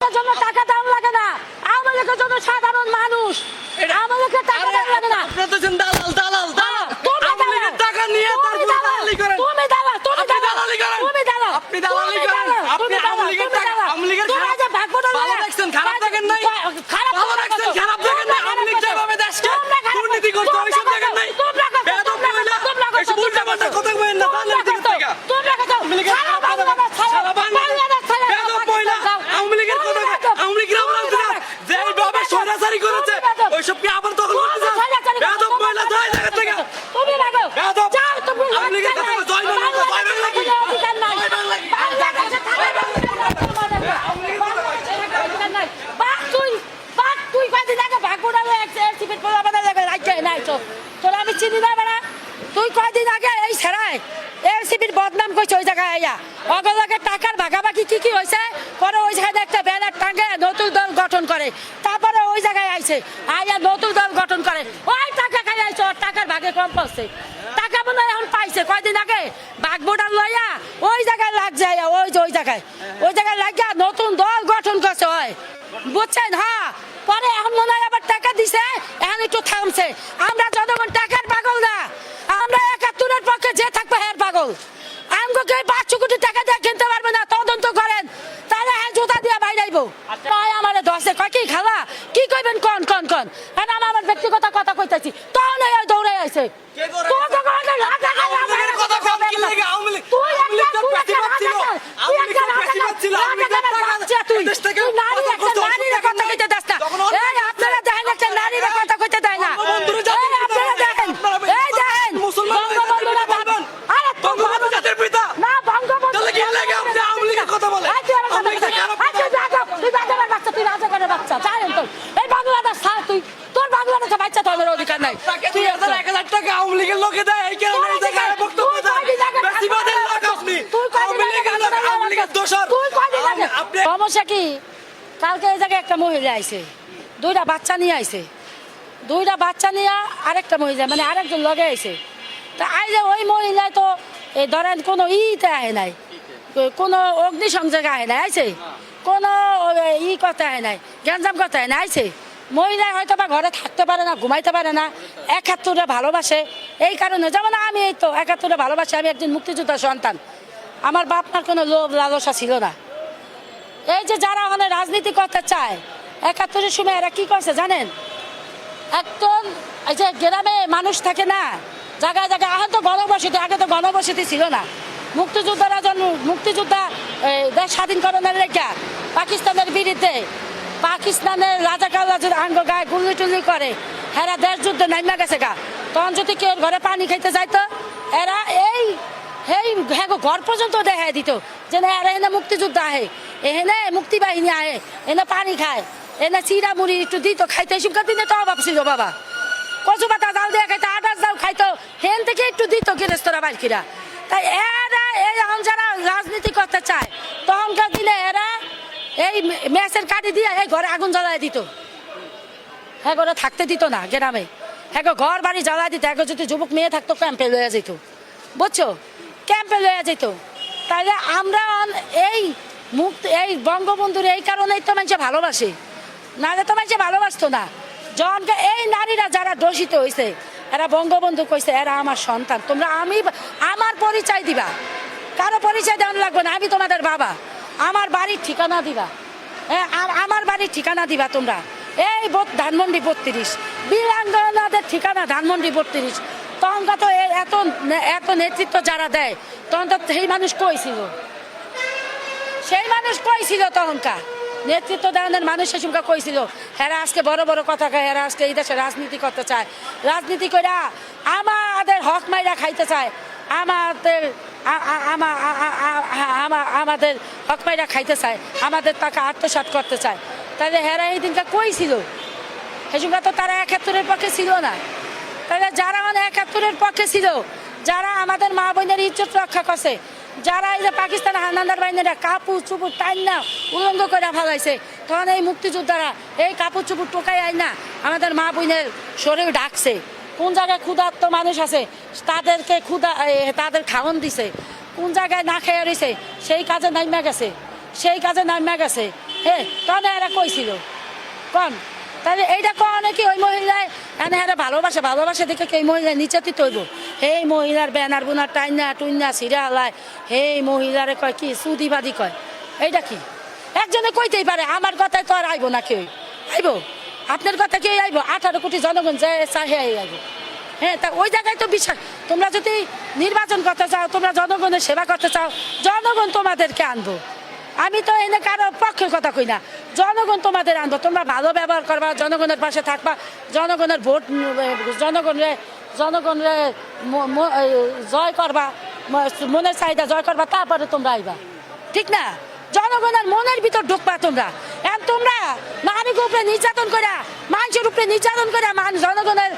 জন্য টাকা দাম লাগে না, আওয়ামী লীগের জন্য সাধারণ মানুষ, আওয়ামী লীগের টাকা দাম লাগে না। আপনারা তো দালাল দালাল দালাল, আওয়ামী লীগের টাকা নিয়ে তারপর দালালি করেন। তুমি দালাল, তুমি দালালি করেন, তুমি দালাল, আপনি দালালি করেন, আপনি আওয়ামী লীগের টাকা, আওয়ামী লীগের ভালো দেখছেন, খারাপ দেখেন নাই, ভালো দেখছেন, খারাপ দেখেন নাই। আওয়ামী লীগ যেভাবে দেশকে দুর্নীতি করতে ওইসব দেখেন নাই। বেয়াদব মহিলা এসব উল্টাপাল্টা কথা বলেন না, দালালি দিকে টাকা আওয়ামী লীগের খারাপ কথা বলেন। সারা বাংলাদেশ বেয়াদব মহিলা আওয়ামী লীগের কথা, আওয়ামী লীগের আমলারা যেভাবে স্বৈরাচারী করেছে ওইসব কি আবার দখল করতে চান? বেয়াদব মহিলা জয় জায়গা থেকে তুমি লাগো, বেয়াদব যাও তুমি। আওয়ামী লীগের কথা জয় বাংলা, জয় বাংলা কি অধিকার নাই, বাংলাদেশে থাকে না। বাক তুই কয়দিন আগে ভাগগুড়ালো এক্সিবিট বলে আমাদের রাজ্যে নাই তো তোরা আমি চিনি না বেড়া। তুই কয়দিন আগে এই সেরাই এলসিবির বদনাম করছে ওই জায়গায় আইয়া অগলাকে টাকার ভাগাভাগি কি হয়েছে, পরে ওই জায়গায় একটা ব্যানার টাঙ্গে নতুন দল গঠন করে, তারপরে ওই জায়গায় আইছে আইয়া নতুন দল গঠন করে, ওই টাকা খাই আইছে, ওর টাকার ভাগে কম পাচ্ছে, টাকা মনে হয় এখন পাইছে কয়দিন আগে বাগবোটার লইয়া ওই জায়গায় লাগ যায়, ওই জায়গায় লাগিয়া নতুন দল গঠন করছে হয়, বুঝছেন? হ্যাঁ, পরে এখন মনে হয় আবার টাকা দিছে, এখন একটু থামছে। আমরা জনগণ টাকার পাগল না, আমরা ৭১-এর পক্ষে যে থাকবো হের পাগল। আমাকে ৫০০ কোটি টাকা দিয়ে কিনতে পারবে না, তদন্ত করেন, তাহলে হ্যাঁ জুতা দিয়ে বাইরাইবো। আমার ধসে কয় কি খালা কি কইবেন কন কন কন, এখন আমার ব্যক্তিগত কথা কইতেছি, তখন এই দৌড়ে আইছে। অধিকার নাই, তুই ১,০০০ টাকা আওয়ামী লীগের লোকে দেয়, এই কারণে এই জায়গায় বক্তব্য দেন। বেশিবাদের লোক আপনি, আওয়ামী লীগের লোক, আওয়ামী লীগের দোসর। সমস্যা কি? কালকে এই জায়গায় একটা মহিলা আইছে, দুইটা বাচ্চা নিয়ে আইছে, দুইটা বাচ্চা নিয়ে আরেকটা মহিলা মানে আরেকজন লগে আইছে। তা আইলে ওই মহিলায় তো এই ধরেন কোনো ইতে আহে নাই, কোনো অগ্নিসংযোগে আহে নাই, আইছে কোনো কথা আহে নাই, গ্যাঞ্জাম কথা আহে নাই, আইছে মহিলা হয়তো বা ঘরে থাকতে পারে না, ঘুমাইতে পারে না, ৭১-রে ভালোবাসে, এই কারণে যেমন আমি এই তো ৭১-রে ভালোবাসি, আমি একজন মুক্তিযোদ্ধার সন্তান, আমার বাপ মার কোনো লোভ লালসা ছিল না। এই যে যারা ওখানে রাজনীতি করতে চায় ৭১-এর সময় এরা কি করছে জানেন? একদম এই যে গ্রামে মানুষ থাকে না জায়গায় জায়গায়, এখন তো গণবসতি, আগে তো গণবসতি ছিল না, মুক্তিযোদ্ধারা মুক্তিযোদ্ধা দেশ স্বাধীনকরণের রেখা পাকিস্তানের বিরুদ্ধে, পাকিস্তানের রাজাকাররা আঙ্গ গায়ে গুলি টুলি করে, এরা দেশ যুদ্ধে নাইমা গেছে গা, তখন যদি কেউ ঘরে পানি খাইতে যাইতো এরা এই ঘর পর্যন্ত দেখাই দিত যে না এরা এনে মুক্তিযুদ্ধ আহে, এখানে মুক্তি বাহিনী আহে, এনে পানি খায়, এনে চিরা মুড়ি একটু দিত খাইতে, এসবকার দিনে তো অভাব ছিল বাবা, কচু পাতা জাল দিয়ে খাইতো, আটার জাল খাইতো, হেন থেকে একটু দিত গৃহস্থরা বাইকিরা। তাই এরা এই এখন যারা রাজনীতি করতে চায় তখনকার দিনে এরা এই ম্যাচের কাটি দিয়ে এই ঘরে আগুন জ্বালায় দিত, হ্যাঁ ঘরে থাকতে দিত না গ্রামে, হ্যাঁ ঘর বাড়ি জ্বালায় দিত, এখন যদি যুবক মেয়ে থাকতো ক্যাম্পে লইয়া যেত, বুঝছো, ক্যাম্পে লইয়া যেত। তাহলে আমরা এই বঙ্গবন্ধুর এই কারণেই তো মানুষে ভালোবাসে, নাহলে তো মানুষে ভালোবাসতো না। যখন এই নারীরা যারা দোষিত হয়েছে এরা বঙ্গবন্ধু কইছে এরা আমার সন্তান, তোমরা আমার পরিচয় দিবা, কারো পরিচয় দেওয়া লাগবে না, আমি তোমাদের বাবা, আমার বাড়ির ঠিকানা দিবা, হ্যাঁ আমার বাড়ির ঠিকানা দিবা তোমরা, এই ধানমন্ডি ৩২ বীরাঙ্গনাদের ঠিকানা ধানমন্ডি ৩২। তখনকার তো এত নেতৃত্ব যারা দেয় তখন তো সেই মানুষ কইছিল, তখনকার নেতৃত্ব দেওয়ার মানুষ সেই সঙ্গে কইছিল, এরা আজকে বড় বড় কথা কয়, এরা আজকে এই দেশে রাজনীতি করতে চায়, রাজনীতি করে আমাদের হক মাইরা খাইতে চায়, আমাদের হক মাইরা খাইতে চায়, আমাদের টাকা আত্মসাৎ করতে চায়। তাহলে হেরা এই দিনটা কইছিল, সেই সঙ্গে তো তারা ৭১-এর পক্ষে ছিল না। তাহলে যারা মানে ৭১-এর পক্ষে ছিল, যারা আমাদের মা বোনের ইজ্জত রক্ষা করছে, যারা এই যে পাকিস্তান হানাদার বাহিনীরা কাপড় চুপুর টাইন না উলঙ্গ করে ফেলাইছে, তখন এই মুক্তিযোদ্ধারা এই কাপড় চুপুর টোকাই আই না আমাদের মা বোনের শরীর ডাকছে, কোন জায়গায় ক্ষুধার্ত মানুষ আছে তাদেরকে তাদের খাওয়ান দিছে, কোন জায়গায় না খেয়ে রয়েছে সেই কাজে নাইমা গেছে, হ্যাঁ তখন এরা কইছিল কন তাহলে এইটা কন কি ওই মহিলায় এনে এরা ভালোবাসে দেখে কি ওই মহিলা নিচাতি তৈব এই মহিলার ব্যানার বুনার টাইনা টুইনা সিরা হালায় এই মহিলারে কয় কি সুদিবাদি কয় এইটা কি একজনে কইতেই পারে আমার কথায় তো আর আইব না কেউ আইব আপনার কথা কেউ আইব 18 কোটি জনগণ যে চাহে আইব হ্যাঁ তা ওই জায়গায় তো বিশ্বাস তোমরা যদি নির্বাচন করতে চাও তোমরা জনগণের সেবা করতে চাও জনগণ তোমাদেরকে আনবো আমি তো এনে কারো পক্ষের কথা কই না জনগণ তোমাদের আনবো তোমরা ভালো ব্যবহার করবা জনগণের পাশে থাকবা জনগণের ভোট জনগণরে জয় করবা মনের চাহিদা জয় করবা তারপরে তোমরা আইবা ঠিক না জনগণের মনের ভিতর ঢুকবা তোমরা এখন তোমরা নারীর উপরে নির্যাতন করে মানুষের উপরে নির্যাতন করে জনগণের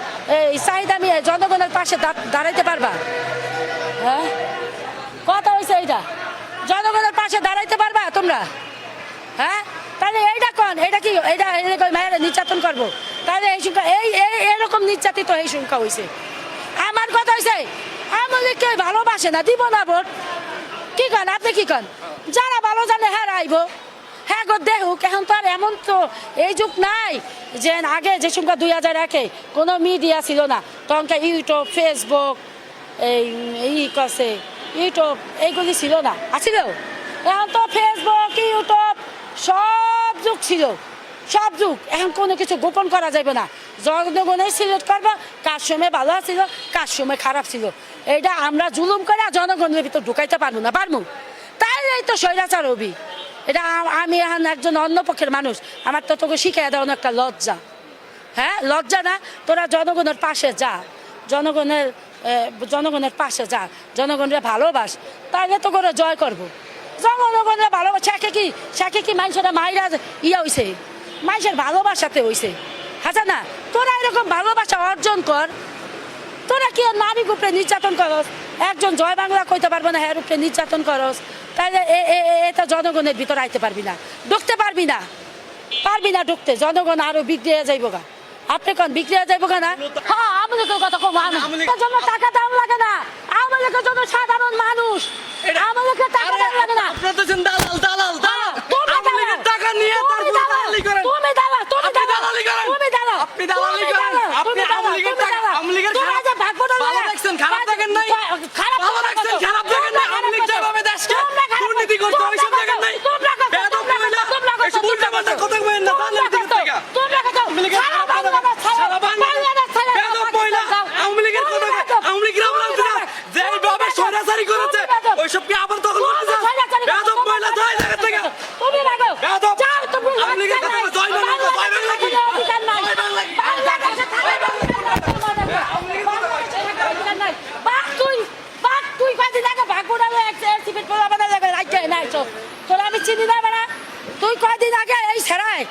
চাহিদা নিয়ে জনগণের পাশে দাঁড়াইতে পারবা হ্যাঁ কথা হয়েছে এইটা জনগণের পাশে দাঁড়াইতে পারবা তোমরা হ্যাঁ তাহলে এইটা কন এটা কি এটা মায়েরা নির্যাতন করবো তাহলে এই সংখ্যা এরকম নির্যাতিত এই সংখ্যা হয়েছে আমার কথা হয়েছে আমাদের কেউ ভালোবাসে না দিব না ভোট কি কন আপনি কি কন যারা ভালো জানে হ্যাঁ আইব হ্যাঁ গো দেখুক এখন তো আর এমন তো এই যুগ নাই যে আগে যে সংখ্যা 2001-এ কোনো মিডিয়া ছিল না তখন ইউটিউব ফেসবুক এই কাছে ইউটিউব এইগুলি ছিল না আছিল এখন তো ফেসবুক ইউটিউব সব যুগ ছিল সব যুগ এখন কোনো কিছু গোপন করা যাবে না জনগণের সিলেক্ট করবো কার সময় ভালো ছিল কার সময় খারাপ ছিল এইটা আমরা জুলুম করে জনগণের ভিতর ঢুকাইতে পারবো না পারবো তাইলে তো স্বৈরাচার হবি এটা আমি এখন একজন অন্য পক্ষের মানুষ আমার তো তোকে শিখাই দেওয়া একটা লজ্জা হ্যাঁ লজ্জা না তোরা জনগণের পাশে যা জনগণের পাশে যা জনগণের ভালোবাস তাইলে তো করে জয় করবো জনগণের ভালোবাসা সাকে কি মানুষের মাইরা ইয়া হয়েছে মানুষের ভালোবাসাতে হয়েছে হাজা না তোরা এরকম ভালোবাসা অর্জন কর তোরা কি নারীর উপরে নির্যাতন করস একজন জয় বাংলা কইতে পারবো না হ্যাঁ উপরে নির্যাতন করস তাহলে এটা জনগণের ভিতর আইতে পারবি না ঢুকতে পারবি না ঢুকতে জনগণ আরো বিগড়ে যাইব গা আপনি কোন বিক্রিয়া যাইব না হ্যাঁ আমাদের কথা কম জন্য টাকা দাম লাগে না আমাদের জন্য সাধারণ মানুষ আমাদের টাকা দাম লাগে না আপনারা তো দালাল দালাল দালাল টাকা নিয়ে তুমি দালালি করেন আপনি দালালি করেন আপনি আওয়ামী লীগের টাকা আওয়ামী লীগের ভালো দেখছেন খারাপ দেখেন নাই ভালো দেখছেন খারাপ দেখেন নাই আওয়ামী লীগ যেভাবে দেশকে দুর্নীতি করতে ওইসব দেখেন নাই বেদব মহিলা এসব উল্টা পাল্টা কথা বলেন না দালালের দিক থেকে আওয়ামী লীগের সারা বাংলাদেশ বেদব মহিলা আওয়ামী লীগের কথা আওয়ামী লীগের আমলা যেভাবে স্বৈরাচারী করেছে ওইসব কি আবার দখল করতে চান বেদব মহিলা জয় জায়গা থেকে তুমি লাগো বেদব আওয়ামী লীগের কথা জয় বাংলা কি তোরা আমি চিনি না বেড়া তুই কয়দিন আগে এই ছেড়াই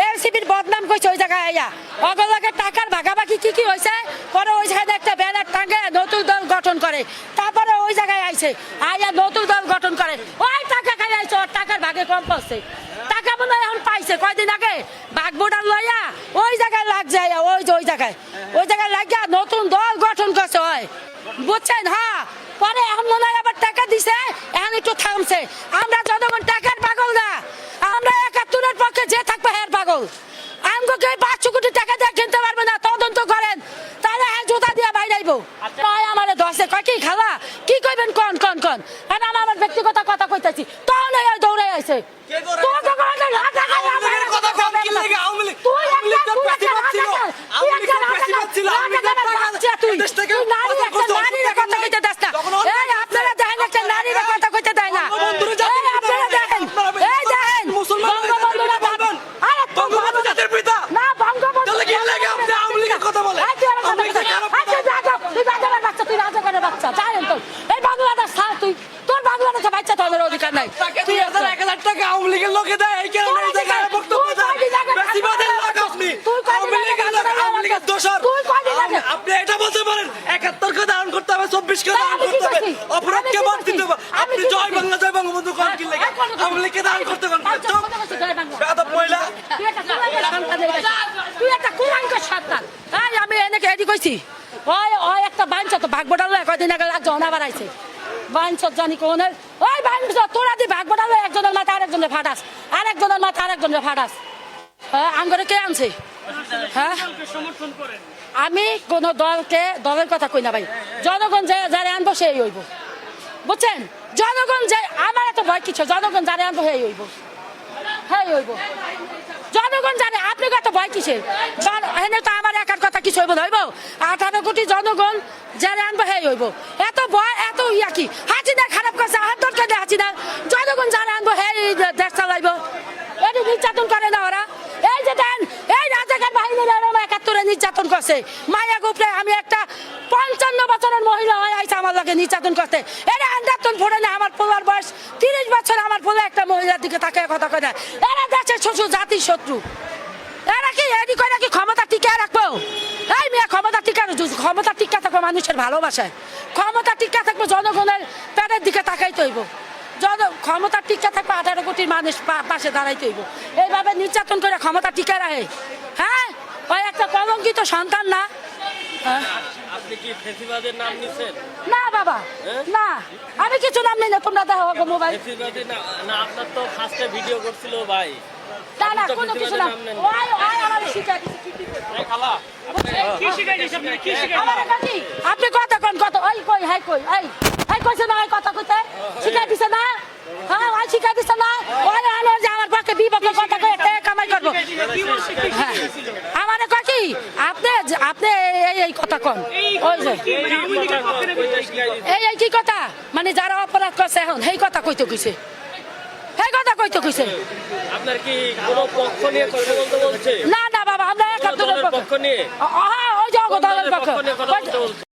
এলসিবির বদনাম কইছে ওই জায়গায় আইয়া অগলাকে টাকার ভাগাভাগি কি হয়েছে পরে ওই জায়গায় একটা ব্যানার টাঙ্গে নতুন দল গঠন করে তারপরে ওই জায়গায় আইছে আইয়া নতুন দল গঠন করে ওই টাকা খাই আইছে ওর টাকার ভাগে কম পাচ্ছে টাকা মনে হয় এখন পাইছে কয়দিন আগে ভাগ বোর্ডার লইয়া ওই জায়গায় লাগ যায় ওই জায়গায় লাগিয়া নতুন দল গঠন করছে হয় বুঝছেন হ্যাঁ পরে এখন মনে হয় আবার টাকা দিছে এখন একটু থামছে আমরা জনগণ টাকার পাগল না আমরা 71-এর পক্ষে যে থাকবো হ্যাঁ পাগল আমাকে 500 কোটি টাকা দিয়ে কিনতে পারবে না তদন্ত করেন তাহলে হ্যাঁ জুতা দিয়ে বাইরাইবো আমার দশে কয় কি খালা কি কইবেন কন আর আমার ব্যক্তিগত কথা কইতাছি তখন দৌড়াই আছে অধিকার নাই তুই 1000 টাকা আওয়ামী লীগের লোকে দেয় এই কারণে এই জায়গায় বক্তব্য দেন বেশিবাদের লোক আপনি আওয়ামী লীগের লোক আওয়ামী লীগের দোষর আপনি এটা বলতে পারেন 71 কে ধারণ করতে হবে 24 কে ধারণ করতে হবে অপরাধকে বাদ দিতে হবে আপনি জয় বাংলা জয় বঙ্গবন্ধু কোন কি লাগে আওয়ামী লীগকে ধারণ করতে কোন বেদব মহিলা তুই একটা কুলাঙ্গার সন্তান তাই আমি এনেকে এডি কইছি ওই একটা বাঞ্চা তো ভাগ বড়ালো কয়দিন আগে তখন আবার আইছে বাইনসত জানি কোন ওই বাইনসত তোরা দি ভাগ বটালো একজনের মাথা আরেকজনের ফাটাস আরেকজনের মাথা আরেকজনের ফাটাস হ্যাঁ আঙ্গরে কে আনছে হ্যাঁ আমি কোন দলের কথা কই না ভাই জনগণ যে যারা আনবো সেই হইব বুঝছেন জনগণ যে আমার এত ভয় কিছু জনগণ যারা আনবো সেই হইব হ্যাঁ হইব জনগণ জানে আপনি কত ভয় কিসে এনে তো আমার একার কথা কিছু হইব না হইব 18 কোটি জনগণ যারা আনবো হ্যাঁ হইব এত ভয় এত ইয়া কি হাসিনা খারাপ করছে হাত দরকার হাসিনা জনগণ যারা আনবো হ্যাঁ দেশ চালাইব এটি নির্যাতন করে না ওরা এই যে দেন এই রাজাকার বাহিনীর এরকম 71 নির্যাতন করছে মায়া গোপরে আমি একটা 55 বছরের মহিলা হয়ে আইছে আমার লাগে নির্যাতন করতে এরা আন্দাতন ফোড়ে না আমার পোলার বয়স 30 বছর আমার পোলা একটা মহিলার দিকে তাকায় কথা কয় না এরা দেশের শ্বশুর জাতির শত্রু এরা কি এডি কয় নাকি ক্ষমতা টিকে রাখবো এই মেয়ে ক্ষমতা টিকা থাকবে মানুষের ভালোবাসায় ক্ষমতা টিকা থাকবে জনগণের পেটের দিকে তাকাইতে হইব ক্ষমতা টিকা থাকবে 18 কোটির মানুষ পাশে দাঁড়াইতে হইব এইভাবে নির্যাতন করে ক্ষমতা টিকা রাখে হ্যাঁ ওই একটা কলঙ্কিত সন্তান না আপনি কি ফেসিবাদের নাম নিছেন না বাবা না আমি কিছু নাম নেই না তোমরা দেখো মোবাইল ফেসিবাদের না আপনার তো ফার্স্টে ভিডিও করছিল ভাই না না কোনো কিছু না ওই আমার শিখাই এই খালা কি শিখাই দিছ আপনি কি শিখাই আমার কাছে আপনি কথা কোন কথা ওই কই হাই কই এই কইছে না এই কথা কইতে শিখাই দিছে না হ্যাঁ ওই শিখাই দিছে না ওই আলো যে আমার পক্ষে বিপক্ষে কথা কই টাকা কামাই করব হ্যাঁ আমারে কয় কি আপনি এই কথা কোন ওই যে এই কি কথা মানে যারা অপরাধ করছে এখন এই কথা কইতে কইছে এই কথা কইতে কইছে আপনার কি কোনো পক্ষ নিয়ে কথা বলতে বলছে না না বাবা আমরা একাত্তরের পক্ষ নিয়ে হ্যাঁ ওই যে দলের পক্ষ নিয়ে কথা বলতে বলছে